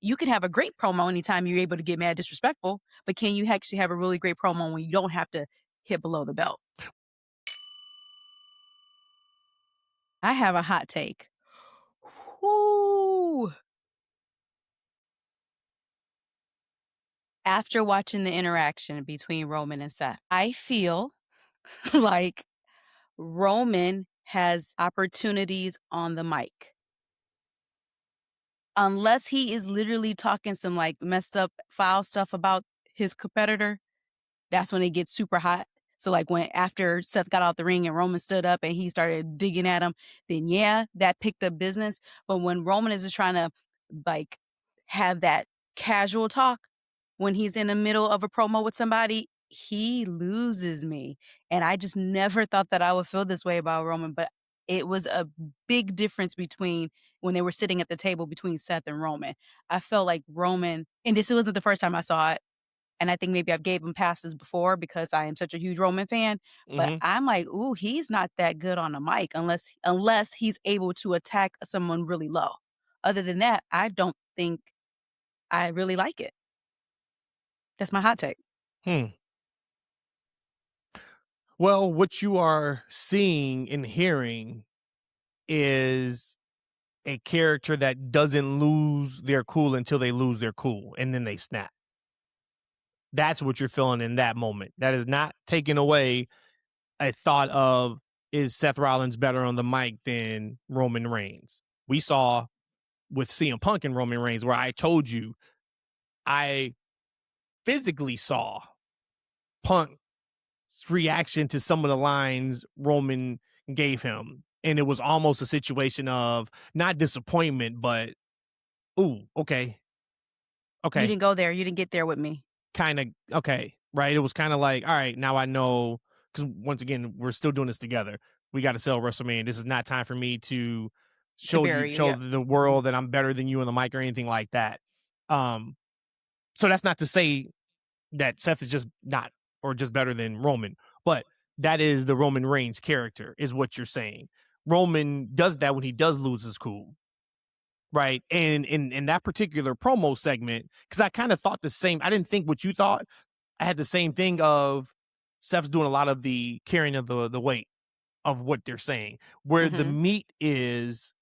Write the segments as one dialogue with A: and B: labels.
A: you can have a great promo anytime you're able to get mad disrespectful, but can you actually have a really great promo when you don't have to hit below the belt? I have a hot take. Whoo! After watching the interaction between Roman and Seth, I feel like Roman has opportunities on the mic. Unless he is literally talking some, like, messed up foul stuff about his competitor, that's when it gets super hot. So, like, when after Seth got out the ring and Roman stood up and he started digging at him, then yeah, that picked up business. But when Roman is just trying to, like, have that casual talk when he's in the middle of a promo with somebody, he loses me. And I just never thought that I would feel this way about Roman, but it was a big difference between when they were sitting at the table between Seth and Roman. I felt like Roman, and this wasn't the first time I saw it, and I think maybe I've gave him passes before because I am such a huge Roman fan, but
B: Mhm.
A: I'm like, "Ooh, he's not that good on the mic unless he's able to attack someone really low." Other than that, I don't think I really like it. That's my hot take.
B: Hmm. Well, what you are seeing and hearing is a character that doesn't lose their cool until they lose their cool and then they snap. That's what you're feeling in that moment. That is not taking away a thought of, is Seth Rollins better on the mic than Roman Reigns? We saw with CM Punk and Roman Reigns where I told you I physically saw Punk's reaction to some of the lines Roman gave him. And it was almost a situation of not disappointment, but, ooh, okay,
A: You
B: okay,
A: didn't go there, you didn't get there with me.
B: kind of, okay, right? It was kind of like, all right, now I know, because once again, we're still doing this together. We got to sell WrestleMania. This is not time for me to
A: To bury you,
B: show
A: yep.
B: the world that I'm better than you on the mic or anything like that. Um, so that's not to say that Seth is just not or just better than Roman, but that is the Roman Reigns character, is what you're saying. Roman does that when he does lose his cool, right? And in that particular promo segment, because I kind of thought the same. I didn't think what you thought. I had the same thing of Seth's doing a lot of the carrying of the weight of what they're saying, where the
A: Mhm.
B: meat is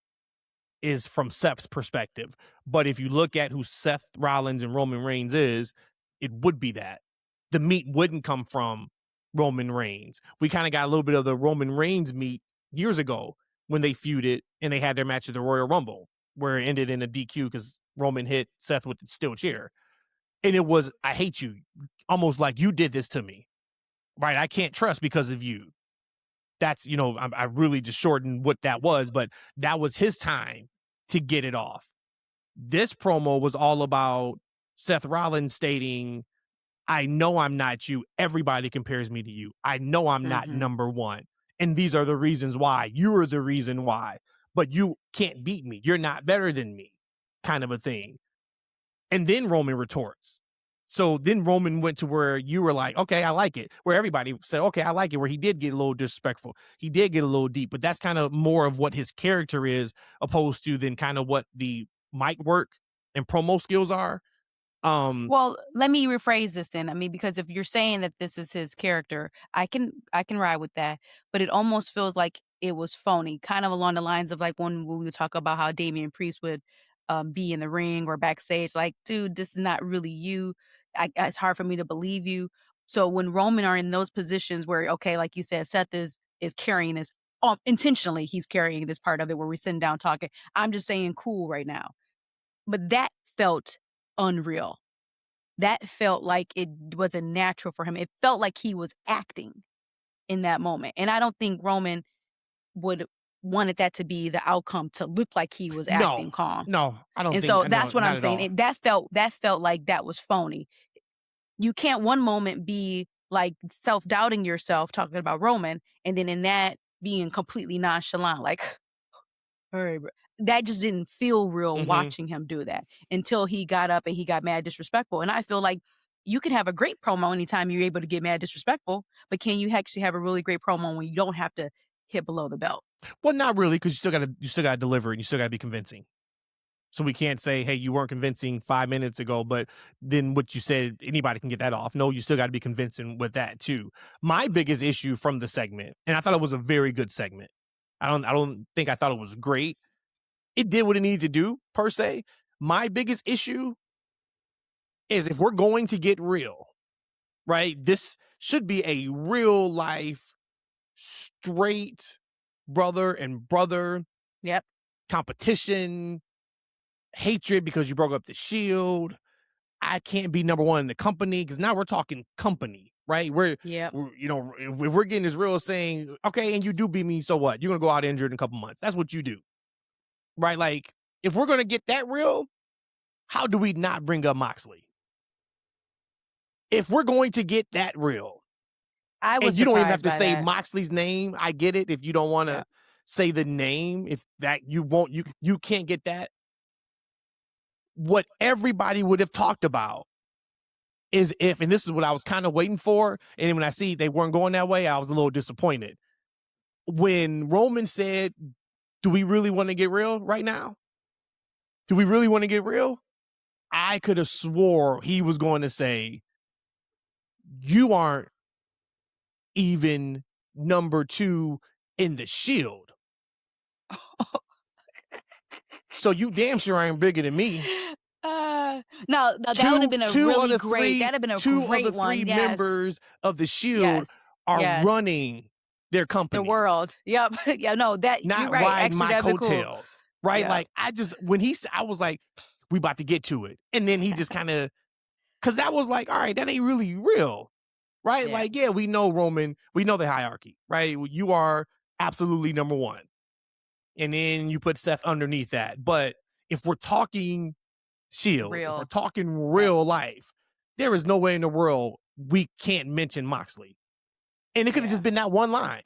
B: from Seth's perspective. But if you look at who Seth Rollins and Roman Reigns is, it would be that. The meat wouldn't come from Roman Reigns. We kind of got a little bit of the Roman Reigns meat years ago when they feuded and they had their match at the Royal Rumble, where it ended in a DQ because Roman hit Seth with the steel chair. And it was, I hate you, almost like you did this to me, right? I can't trust because of you. That's, I really just shortened what that was, but that was his time to get it off. This promo was all about Seth Rollins stating, I know I'm not you. Everybody compares me to you. I know I'm not
A: Mhm.
B: number one. And these are the reasons why. You are the reason why. But you can't beat me. You're not better than me, kind of a thing. And then Roman retorts. So then Roman went to where you were like, okay, I like it. Where everybody said, okay, I like it. Where he did get a little disrespectful. He did get a little deep, but that's kind of more of what his character is opposed to than kind of what the mic work and promo skills are. Um,
A: Well, let me rephrase this then. I mean, because if you're saying that this is his character, I can ride with that, but it almost feels like it was phony, kind of along the lines of like when we would talk about how Damian Priest would be in the ring or backstage, like, dude, this is not really you. It's hard for me to believe you. So when Roman are in those positions where, okay, like you said, Seth is carrying this intentionally, he's carrying this part of it where we're sitting down talking. I'm just saying cool right now, but that felt unreal. That felt like it wasn't natural for him. It felt like he was acting in that moment, and I don't think Roman would wanted that to be the outcome to look like he was
B: no,
A: acting calm.
B: no, I don't
A: And
B: think,
A: so
B: no,
A: that's what
B: not
A: I'm
B: at
A: saying.
B: all.
A: That felt like that was phony. You can't one moment be, like, self-doubting yourself talking about Roman, and then in that being completely nonchalant, like, "Alright, bro." That just didn't feel real
B: Hmm.
A: watching him do that until he got up and he got mad disrespectful, and I feel like you can have a great promo anytime you're able to get mad disrespectful, but can you actually have a really great promo when you don't have to hit below the belt?
B: Well, not really, because you still got to deliver and you still got to be convincing. So we can't say, hey, you weren't convincing 5 minutes ago, but then what you said, anybody can get that off. No, you still got to be convincing with that too. My biggest issue from the segment, and I thought it was a very good segment. I don't think I thought it was great. It did what it needed to do, per se. My biggest issue is if we're going to get real, right? This should be a real life, straight brother and brother
A: Yep.
B: competition, hatred because you broke up the Shield. I can't be number one in the company because now we're talking company, right?
A: Yep.
B: If we're getting as real as saying, okay, and you do beat me, so what? You're gonna go out injured in a couple months. That's what you do, right? Like, if we're gonna get that real, how do we not bring up Moxley? If we're going to get that real,
A: I was
B: and you don't even have
A: surprised
B: to
A: by
B: say
A: that.
B: Moxley's name, I get it. If you don't want to
A: Yep.
B: say the name, if that you won't, you can't get that. What everybody would have talked about is if, and this is what I was kind of waiting for, and when I see they weren't going that way, I was a little disappointed. When Roman said, do we really want to get real right now? Do we really want to get real? I could have swore he was going to say, you aren't even number 2 in the Shield. So you damn sure ain't bigger than me.
A: No, that would have been a really great. That'd have been a
B: two of the
A: great
B: three
A: one. Yes.
B: members of the Shield
A: Yes.
B: are
A: Yes.
B: running their
A: The
B: companies.
A: world. Yep. Yeah. No. That you're
B: Not
A: right.
B: ride
A: Actually,
B: my
A: that'd be cool.
B: coattails. Right?
A: Yeah.
B: Like, I was like, we about to get to it. And then he just kind of, because that was like, all right, that ain't really real. Right?
A: Yeah.
B: Like, yeah, we know Roman, we know the hierarchy, right? You are absolutely number 1. And then you put Seth underneath that. But if we're talking Shield, if we're
A: Real.
B: talking real life, there is no way in the world we can't mention Moxley. And it could have
A: Yeah.
B: just been that one line.